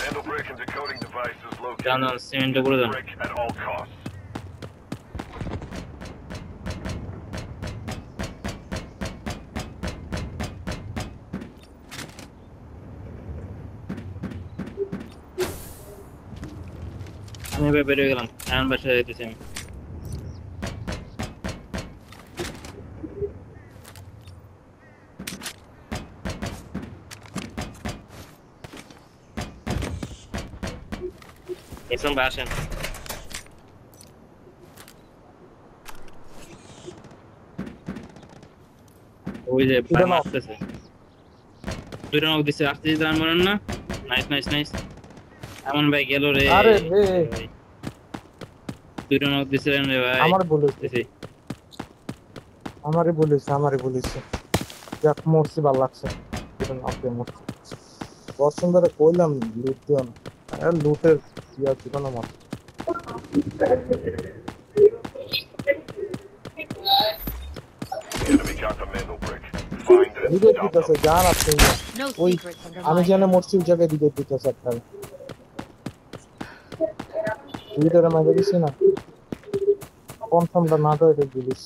Vandal brick and decoding device is জানো located. সিমেন্টে করে দাও Brick at all costs. আমি এবার বেরিয়ে গেলাম এখন বাসায় যাইতেছি আমি এসম বাসেন ওই যে ভাই মারতেছে দুইটা নক দিছে আসতে দিতে মারেন না নাইস নাইস নাইস এমন ভাই গেল রে আরে রে দুইটা নক দিছিলেন রে ভাই আমারে বলেছে আমারে বলেছে যাক মরছি ভালো লাগছে আপনি মরছি বসুন্ধরা কইলাম লুট দিও না লুটের ইয়া ছিল না মাত্র Enemy got the Vandal brick. Find and video stop দিতেছে them. জান আপনি ওই আমি জানি মরছি ওই জায়গায় ভিডিও দিতেছে একটা ভিডিওটা মাঝে দিছি না কনফার্মটা না করে দিলিস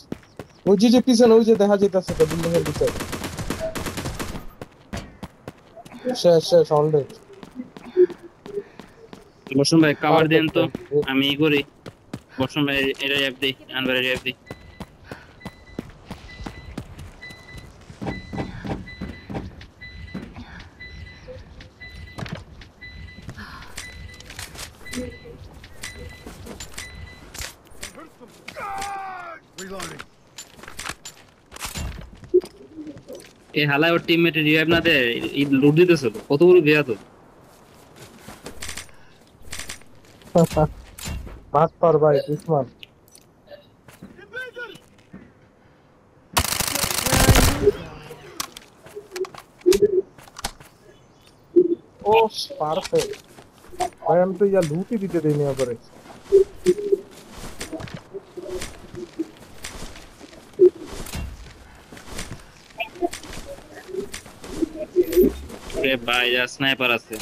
ওই যে পিছনে ওই যে দেখা যাইতেছে তো বিল্ডিং এর ভিতরে শেষ অলরেডি বসুন ভাই কভার দেন তো আমি ই করি বসুন ভাই এটা অ্যাপ দিই আনবারের অ্যাপ দিই Reloading. এই হালায় ওর টিমমেট রিভাইভ না দে লুট দিতেছিল কত বড় দেয়া তো বাস পার ভাই দুশমন ও পারফেক্ট ভাই আমি তো ইয়া লুটই দিতে দেইনি আবারে এ ভাই যা স্নাইপার আছে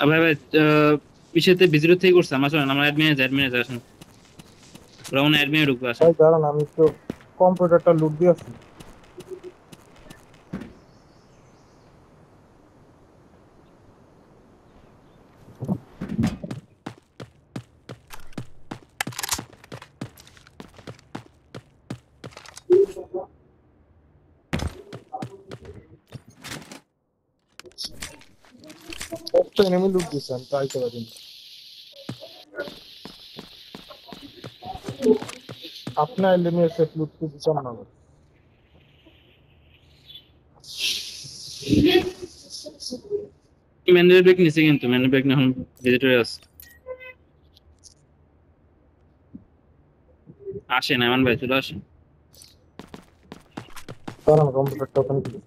ভাই ভাই পিছেতে ভিজিট থেকে করছে আমার শোনেন আমরা অ্যাডমিনে যাই আসুন রাউন্ড অ্যাডমিনে ঢুকবো আসুন ভাই দাঁড়ান আমি তো কম্পিউটারটা লুট দিয়েছি একটা এনিমি লুট দিয়েছি আমি ট্রাই করে দিন আপনার এনিমি এসে লুট দিচ্ছেন না ম্যানুয়াল ব্রেক নিছে কিন্তু ম্যানুয়াল ব্রেক না এখন ভিজিটরে আছে আসেন এমন ভাই চলে আসেন দাঁড়ান কম্পিউটারটা ওপেন করি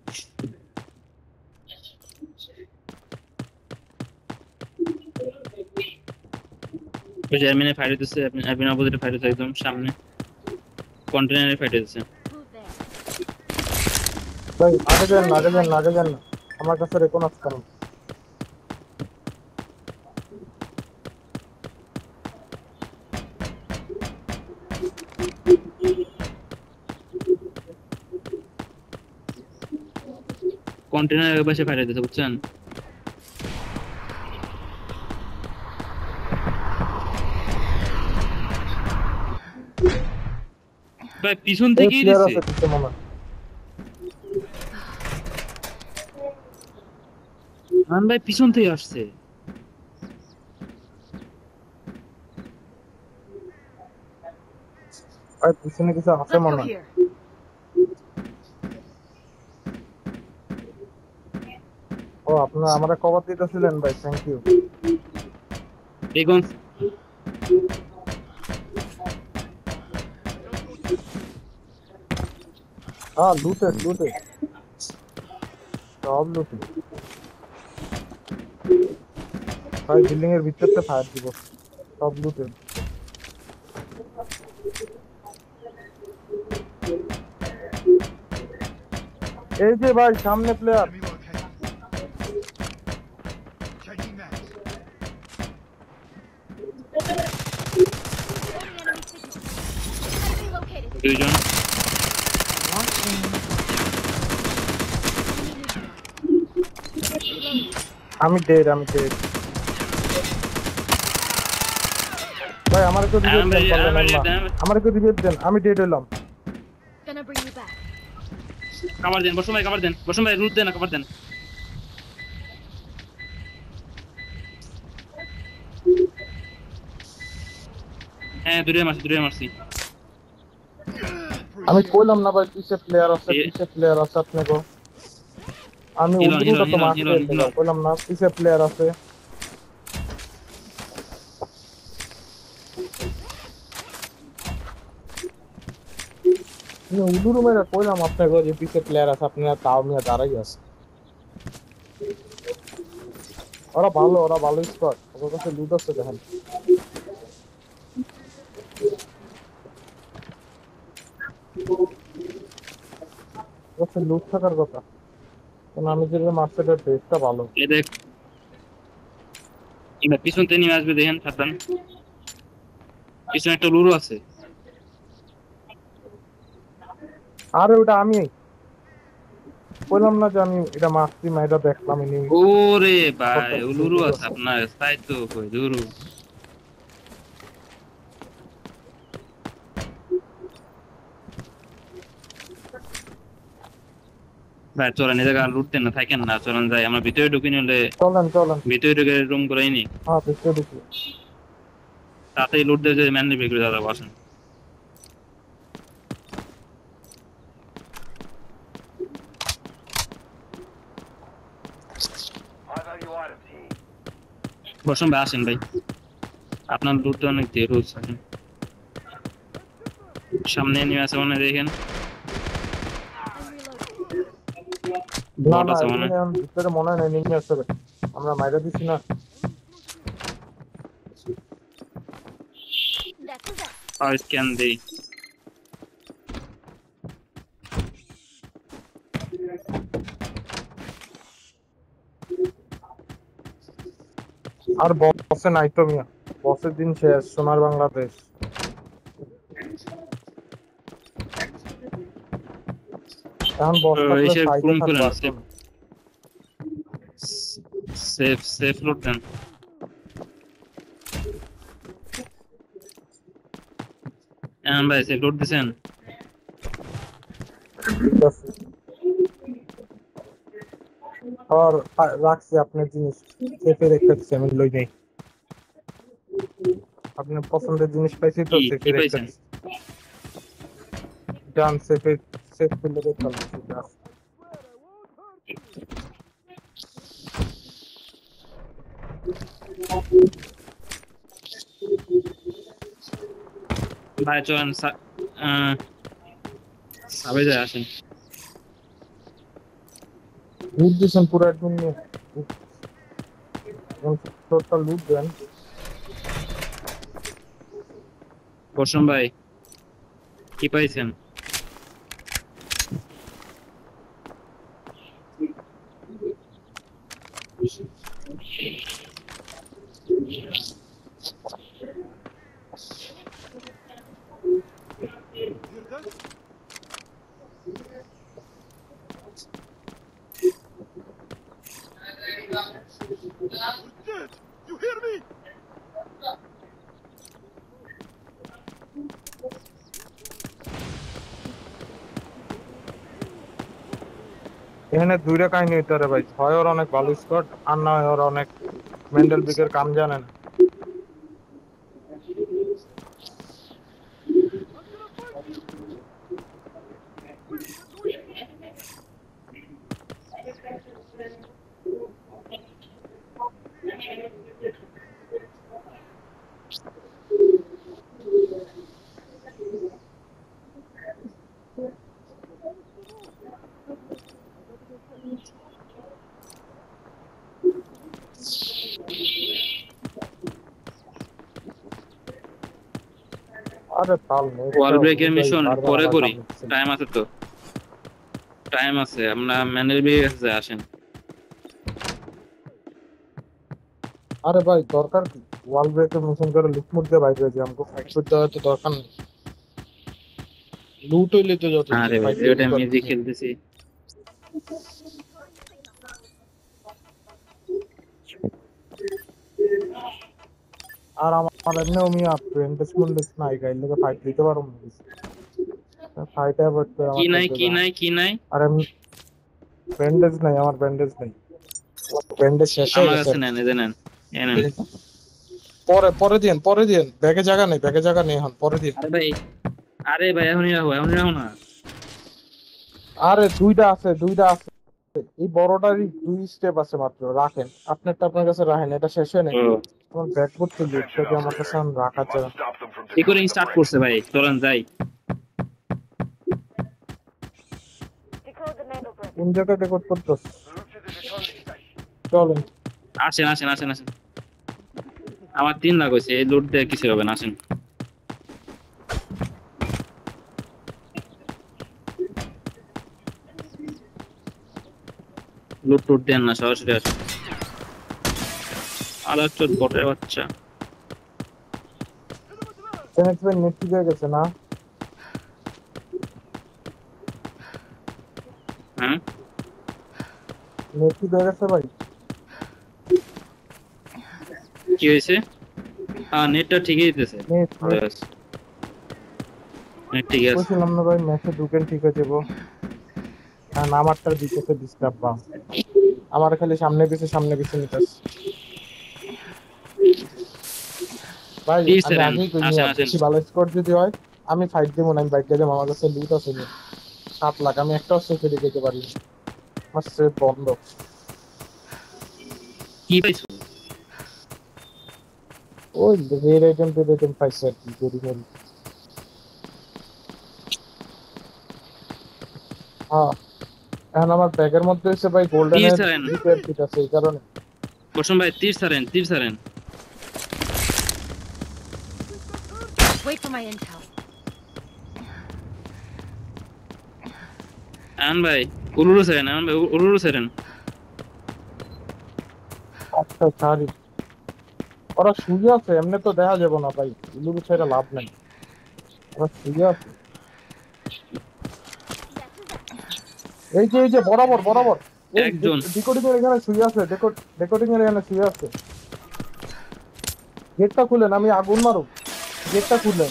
ওই যে অ্যাডমিনে ফাইট হচ্ছে অ্যাডমিন অপোজিটে ফাইট হচ্ছে একদম সামনে কন্টেনারে ফাইট হচ্ছে ভাই আগে যান না আমার কাছে রেকন আসছে না কন্টেনারের পাশে ফাইট হচ্ছে বুঝছেন ভাই পিছন থেকেই দিছে মান ভাই পিছন থেকে আসছে ভাই পিছনে কিছু আছে মনে হয় ও আপনারা আমারে কভার দিতেছিলেন ভাই থ্যাংক ইউ দেখুন লুটে সব লুটে ভাই বিল্ডিং এর ভিতরতে ফায়ার দিব সব লুটে। এই যে ভাই সামনে player. Enemy located. Changing mags. Loading enemy signal. Enemy located. দুইজন আমি ডেড ভাই আমার একটু রিভিউ দেন পারলেন না। আমার একটু রিভিউ দেন, আমি ডেড হলাম। Gonna bring you back. Cover দেন বসুন ভাই রুট দেন না কাভার দেন হ্যাঁ দূরে মারছি আমি কইলাম না ভাই পিছে প্লেয়ার আছে এ- আপনাকে। আমি হিলন, উল্টো তো হিলন, মারতে হিলন, হিলন। কইলাম না পিছে প্লেয়ার আছে। আমি উল্টো মেরে কইলাম আপনাকে যে পিছে প্লেয়ার আছে, আপনারা তাও নিয়ে দাঁড়াই আছে। ওরা ভালো স্কোয়াড, ওদের কাছে লুট আছে দেখেন। ওদের লুট থাকার কথা, কারণ আমি যে মার্কেটের বেসটা ভালো। এ দেখ এবার পিছন থেকে নিয়ে আসবে দেখেন সাবধান পিছনে একটা লুরু আছে আরে ওটা আমি কইলাম না যে আমি এটা মারছি, এটা দেখলাম এনিমি। ওরে ভাই ও লুরু আছে আপনার তাই তো কই লুরু ভাই চলেন এই জায়গা লুটতেন না থাকেন না চলেন যাই আমরা ভিতরে ঢুকে নিলে চলেন ভিতরে ঢুকে রুম করে নি হ্যাঁ দেখি। তাতেই লুট দিয়ে যে ম্যানলি বিক্রি দাদা বসেন High value items here. বসুন ভাই আসেন ভাই আপনার লুটতে অনেক দেরি হচ্ছে সামনে নিয়ে আসে মনে দেখেন I'm reloading. না বট না আছে মনে এখানে আমি ভিতরে মনে হয় এনিমি আছে রে। আমরা মাইরা দিছি না। That's a that. R scan দেই আর বসে নাই তো মিয়া, বসের দিন শেষ, সোনার বাংলাদেশ। এখন বস থাকলে এসে সাইডে রুম থাকবো খুলেন আর কোনো। সেফ লুট দেন ভাই সেফ লুট দিছেন ঠিক আছে। আর রাখছি আপনার জিনিস, সেফে রেখে দিচ্ছি, আমি লই নাই। আপনার পছন্দের জিনিস পাইছি তো কি সেফে কি রেখে পাইছেন দিচ্ছি। ডান সেফ খুলে রেখে দিচ্ছি। ভাই চলেন সাবে যায় আসেন লুট দিয়েছেন পুরো একদম নিয়ে, টোটাল লুট দেন। বসুন ভাই কি পাইছেন Hear that? We're dead. You hear me? এখানে দুইটা কাহিনী হইতে পারে ভাই, হয় ওর অনেক ভালো স্কোয়াড, আর না হয় ওর অনেক মেন্টাল বিকের কাম জানে না। I'm gonna fight you. আরে তাল নেই, ওয়াল একটা ব্রেকের উদয় মিশন বারবার পরে আমার করি, সামনে দিচ্ছে। টাইম আছে তো, টাইম আছে, আমরা ম্যানের বিয়ে কাছে আসেন। আরে ভাই দরকার কি, ওয়াল ব্রেকের মিশন করে লুটমুট দিয়ে বাইরে হয়ে যায়, আমাকে ফাইট করতে হওয়ার তো দরকার নেই। লুট হইলে তো যথেষ্ট, আরে ভাই ফাইট ওটা করতে আর মিউজিক কিছু নেই। খেলতেছি। আর আমার এমনিও মিয়া প্রেন্টেসমেন্ট নাই, গাইল লোকে ফাইট দিতে পারো না, ফাইট অ্যাভয়েড করে কি আমার নাই কাছে কি যাও। নাই কি নাই? আর এমনি ব্যান্ডেজ নাই, আমার ব্যান্ডেজ নাই, ব্যান্ডেজ শেষ হয়ে আমার গেছে কাছে আর কি। নেন, এদের নেন, এ নেন। পরে পরে দিন, পরে দিন, ব্যাগে জায়গা নেই, ব্যাগে জায়গা নেই, এখন পরে দিন। আরে ভাই, আরে ভাই এখনই রাখো, এখনই রাখো না। আরে দুইটা আছে, দুইটা আছে, এই বড়টারই দুই স্টেপ আছে মাত্র, রাখেন আপনারটা আপনার কাছে, রাখেন, এটা শেষ হয়ে নেই। ও আমার ব্যাগ করতে Attention লুটটাকে আমার কাছে operators. এখন রাখার Must জায়গা। stop them from recording securing the start bridge. করছে ভাই, চলেন যাই। Decode the metal brick. কোন জায়গায় রেকর্ড করতেছ? Move to the decoding station. চলেন। আসেন আসেন আসেন আসেন, আমার 3 লাখ হয়েছে, এই লুট দিয়ে কিছু হবে না, আসেন। লুট টুট দেন না, সরাসরি আসেন। আলার চোট বটের বাচ্চা। সেনেক্স ভাই নেট ঠিক হয়ে গেছে না? হ্যাঁ নেট ঠিক হয়ে গেছে ভাই? কি হয়েছে? হ্যাঁ নেটটা ঠিকই দিতেছে, নেট নেট ঠিক আছে। বলছিলাম না ভাই, ম্যাচে ঢুকেন ঠিক আছে গো। আর আমারটার দিতেছে ডিস্টার্ব বা, আমার খালি সামনে পিছে নিতেছে ভাই। প্লিজ আমি স্যারেন, আগেই কই আসেন নিয়া, আসেন। বেশি ভালো স্কোর যদি হয় আমি ফাইট দেবো না, আমি বাইক গেলে আমার কাছে লুট আছে নি 7 লাখ, আমি একটা সেফে যেতে পারি না। আমার সেফ বন্ধ। কি পাইছো? ওই রেড আইটেম টেড আইটেম পাইছে আর কি করি করি। হ্যাঁ, এখন আমার ব্যাগের মধ্যে হচ্ছে ভাই তীর গোল্ডেনের ছাড়েন, রিপেয়ার কিট আছে, এই কারণে। বসুন ভাই, তীর ছাড়েন, তীর ছাড়েন। Wait for my intel. আন ভাই, উলুরু ছাড়েন, আন ভাই উলুরু ছাড়েন। আচ্ছা সারি, ওরা শুয়ে আছে, এমনি তো দেখা যাবে না ভাই, ইলুবু ছেড়ে লাভ নাই, ওরা শুয়ে আছে। এই যে বরাবর বরাবর, এই একজন ডিকোডিং এর এখানে শুয়ে আছে, ডেকোডিং এর এখানে শুয়ে আছে। গেটটা খুলেন, আমি আগুন মারুক, গেটটা খুলেন,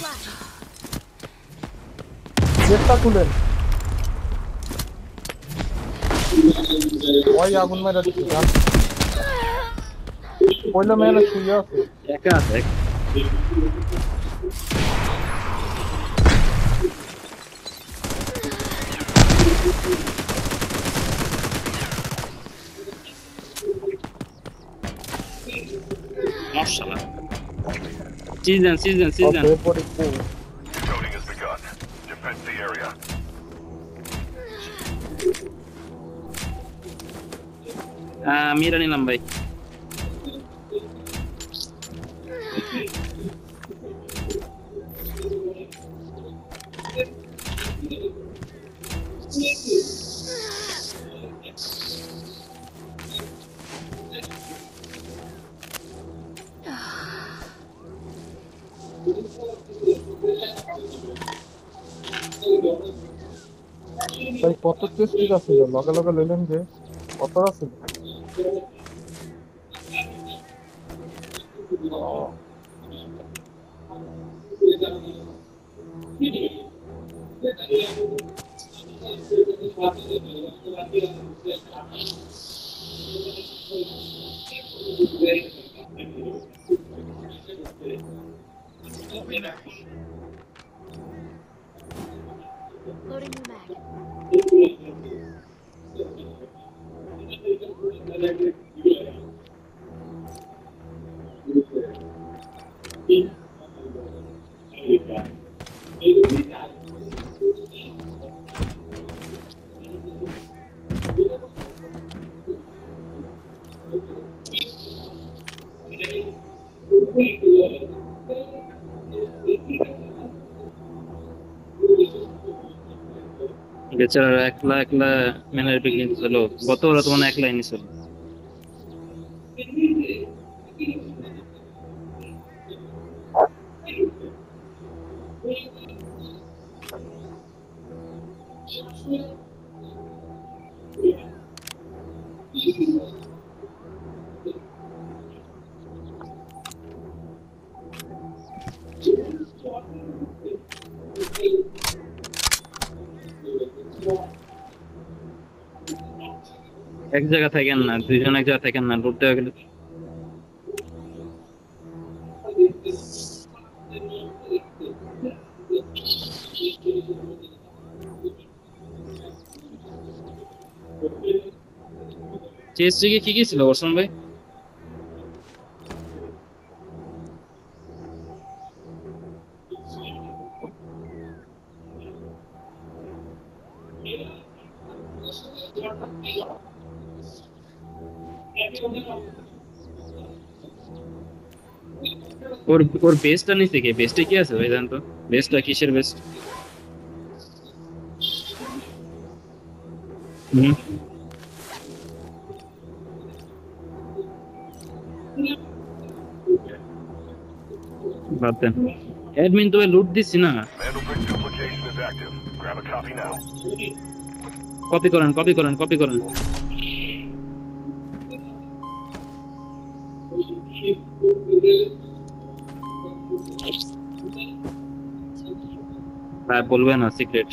গেটটা খুলেন। ওই আগুন মেরে দিচ্ছি, কইলাম এখানে শুয়ে আছে। একা আছে। মাশাআল্লাহ, সিজন সিজন সিজন। এরপরে Decoding has begun. Defend the area. মিরা নিলাম ভাই। ভাই কত চেষ্টিক আছিল, লগে লগে লইলেন যে কত আছিল। Loading new mag. বেচারা একলা একলা ম্যানের পিকনিক ছিল গত ওরা তোমার একলা নিছিল এক জায়গা থাকেন না দুইজন এক জায়গা থাকেন না লুটতে গেলে চেস কি কি ছিল বর্ষণ ভাই ওর ওর বেসটা নিচে কি বেসটা কি আছে ভাই জান তো বেসটা কিসের বেস হুম বাদ দেন অ্যাডমিন তো লুট দিছি না Mandelbrick duplication is active. Grab a copy now. Copy করেন ভাই বলবে না সিক্রেট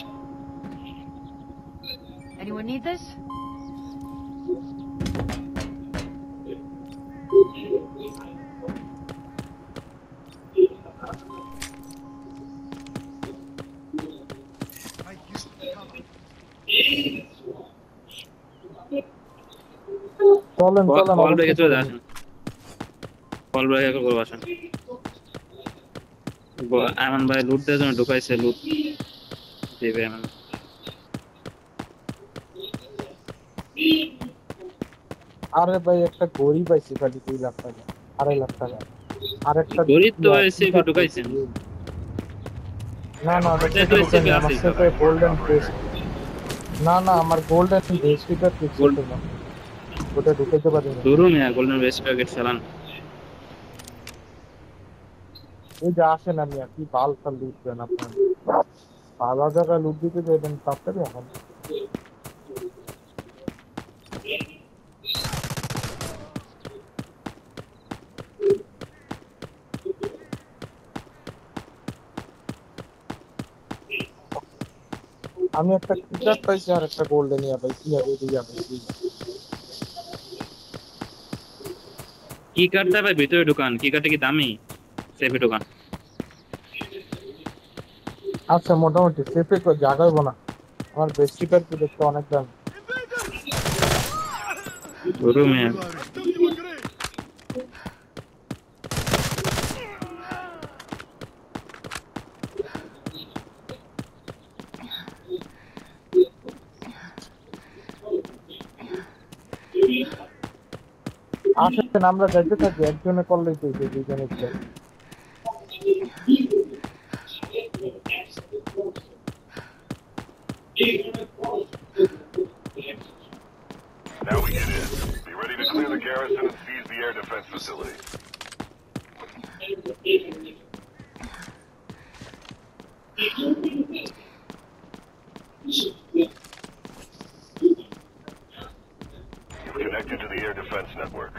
Anyone need this? চলেন কল ব্রেকে চলে আসেন কল ব্রেকে করবো আসেন এমন ভাই লুট দেওয়ার জন্য ঢুকাইছে লুট দেবে এমন আরে ভাই একটা গড়ি পাইছি খালি 2 লাখ টাকা 2.5 লাখ টাকা আরেকটা গরিব তো এসে ঢুকাইছেন না এটা তো এসে আমার আছে সাথে গোল্ডেন ব্রেস্ট না আমার গোল্ডেন ব্রেস্টটা ঠিক করতে না ওটা ঢুকাইতে পারি না দূরও মিয়া গোল্ডেন ওয়েস্ট প্যাকেট চালান এই যে আসেন আমি কি বাল ফাল লুট দেন আপনার ভালো জায়গা লুট দিতে যাবেন তাড়াতাড়ি এখন আমি একটা কিটার পাইছি আর একটা গোল্ডেন ইয়া পাইছি আর এই পাইছি কি কার্ডটা ভাই ভিতরে ঢুকান কি কার্ডটা কি দামি সেফে ঢুকান আচ্ছা মোটামুটি সেফে তো জায়গায় না আমার বেস্ট কার্ড তো দেখতে অনেক দাম দূরও মিয়া আসেন আমরা যাইতে থাকি একজনে করলেই তো দুইজনে Now we get in. Be ready to clear the garrison and seize the air defense facility. You've connected to the air defense network.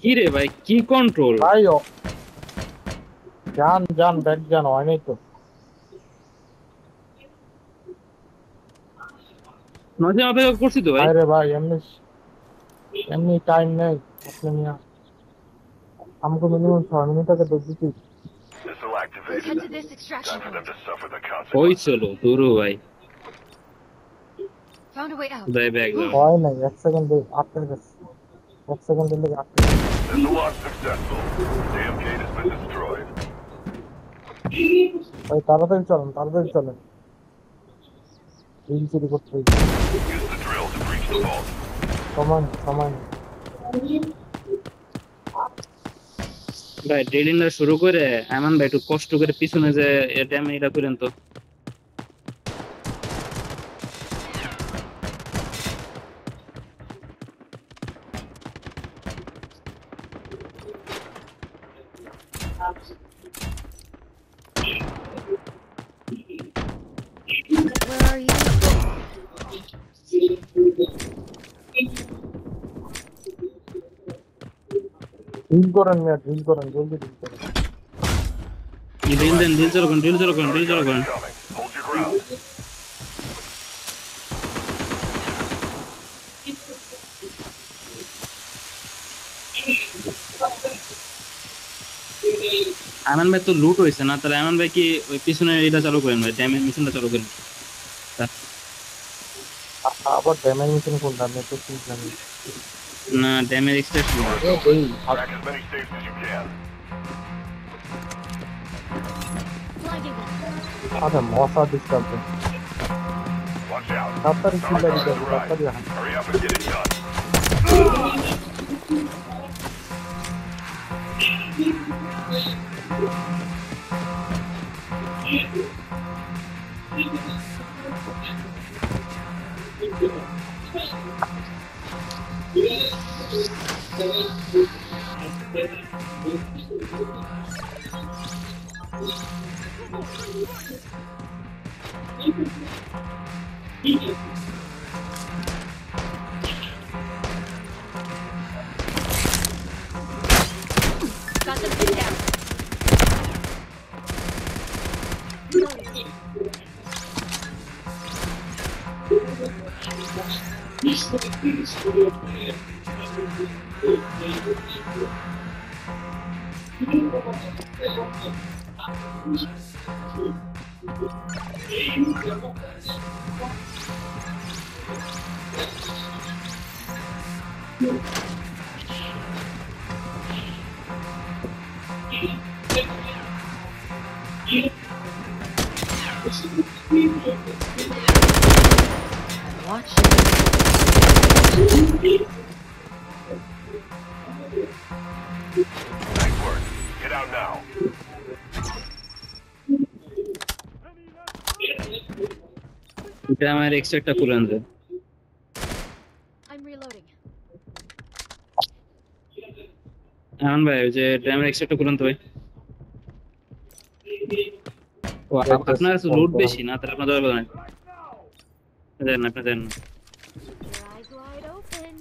কি রে ভাই কি কন্ট্রোল ভাই যান ব্যাক যান হয় নাই তো নজে অপেক্ষা করছি তো ভাই আরে ভাই এমনি টাইম নেই আপনি নিয়ে আমাকে মিনিমাম 6 মিনিট আগে দুধ দিচ্ছি Missile Let's activated. head to this extraction Time for them point. to suffer the ওই consequences. চলো দূরও ভাই Found a way out. They back though. হয় নাই 1 সেকেন্ডে আটকে গেছে 1 সেকেন্ডের লেগে আটকে গেছে Missile launch successful. Dam gate has been destroyed. ভাই তাড়াতাড়ি চলেন রিল চুরি করতে হবে। Use the drill to breach the vault. সময় নেই। ভাই ড্রিলিংটা শুরু করে এমন ভাই একটু কষ্ট করে পিছনে যে ড্যামেজটা করেন তো। Where are you? ড্রিল করেন জলদি ড্রিল করেন ড্রিল চালু করেন। Coming. Hold your ground. আমান ভাই তো লুট হয়েছে না, তাহলে আমান ভাই কি ওই পিছনে এটা চালু করেন ভাই, ড্যামেজ মিশনটা চালু করেন। আবার ড্যামেজ মেশিন কোনটা আমি তো ঠিক জানি না damage extraction. Crack as many safes as you can. Blinding them. আচ্ছা মশা ডিস্টার্ব Watch out. তাড়াতাড়ি চিল্লা Target দিতে on the right. তাড়াতাড়ি হান Hurry up and get it done. Got them pinned down. Watch. Nice work. Get out now. এটা আমার এক্সট্রাক্টটা খুলেন যে। I'm reloading. আমান ভাই ওই যে ড্যামেজ এক্সট্রাক্টটা খুলেন তো ভাই। ও আপনার লুট বেশি না, তাহলে আপনার দরকার নাই। দেন না। Keep your eyes wide open.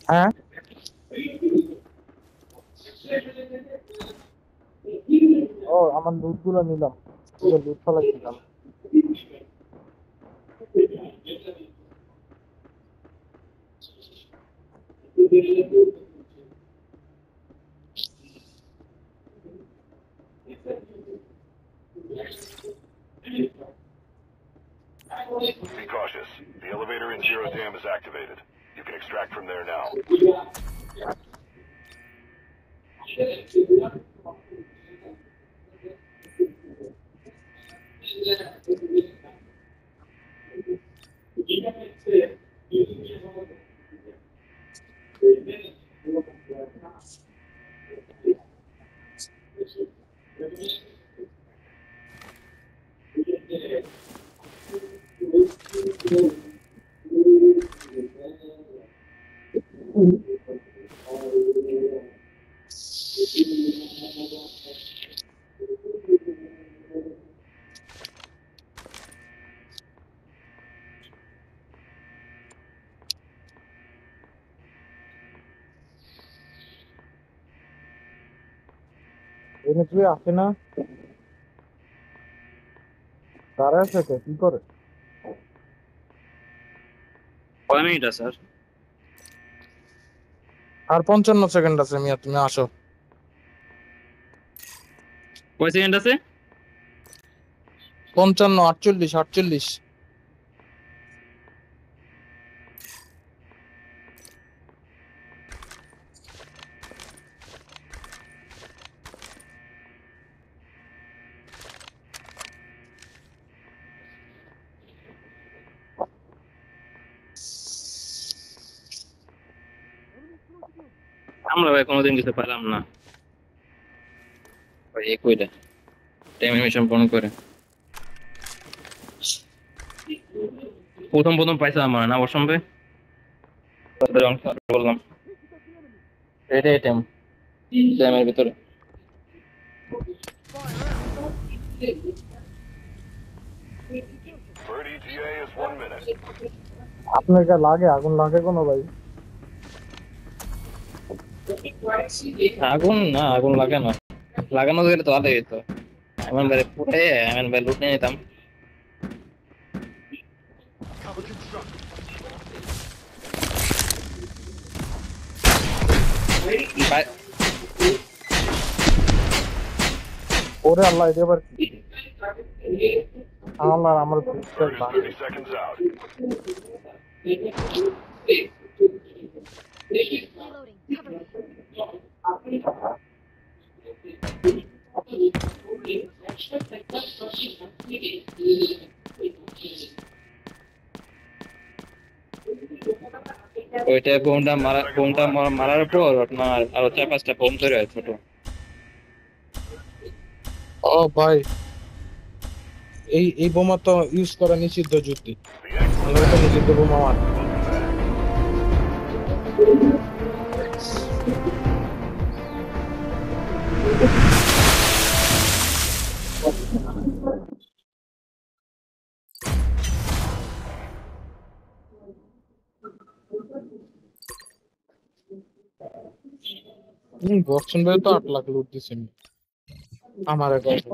হ্যাঁ ও আমার লুট গুলো নিলাম লুট ফেলাইছিলাম Be cautious. The elevator in Zero Dam is activated. You can extract from there now. এনে তুই আসে না, তারা আছে তো কি করে? কয় মিনিট আছে আর? আর 55 সেকেন্ড আছে মিয়া, তুমি আসো। কয় সেকেন্ড আছে? 55, 48, 48। আমরা ভাই কোনোদিন কিছু পেলাম না ভাই, এই কইটা টাইম মিশন ফোন করে প্রথম প্রথম পাইছিলাম আমার না অসম্ভবে বললাম এটাই টাইম টাইমের ভিতরে। Bird ETA is 1 minute. আপনার কা লাগে আগুন লাগে কোনো ভাই? আগুন না, আগুন লাগে না, লাগানো গেলে তো ভালোই হতো। এমন ভাই ফুটে এমন ভাই লুট নিয়ে নিতাম। ভাই- ওরে আল্লাহ, এটা আবার কি? আল্লাহ, আমার পিস্তল Bird is লাগে। 30 seconds out. Reloading. Cover me. ওইটা বোমটা মারার পর আপনার আরো 4-5টা বোম তৈরি হয় ছোট। ও ভাই, এই বোমা তো ইউজ করা নিষিদ্ধ যুদ্ধে। The exit আমরা তো নিষিদ্ধ বোমা মার। বর্ষণ ভাই তো 8 লাখ লুট দিছেন আমার কাছে।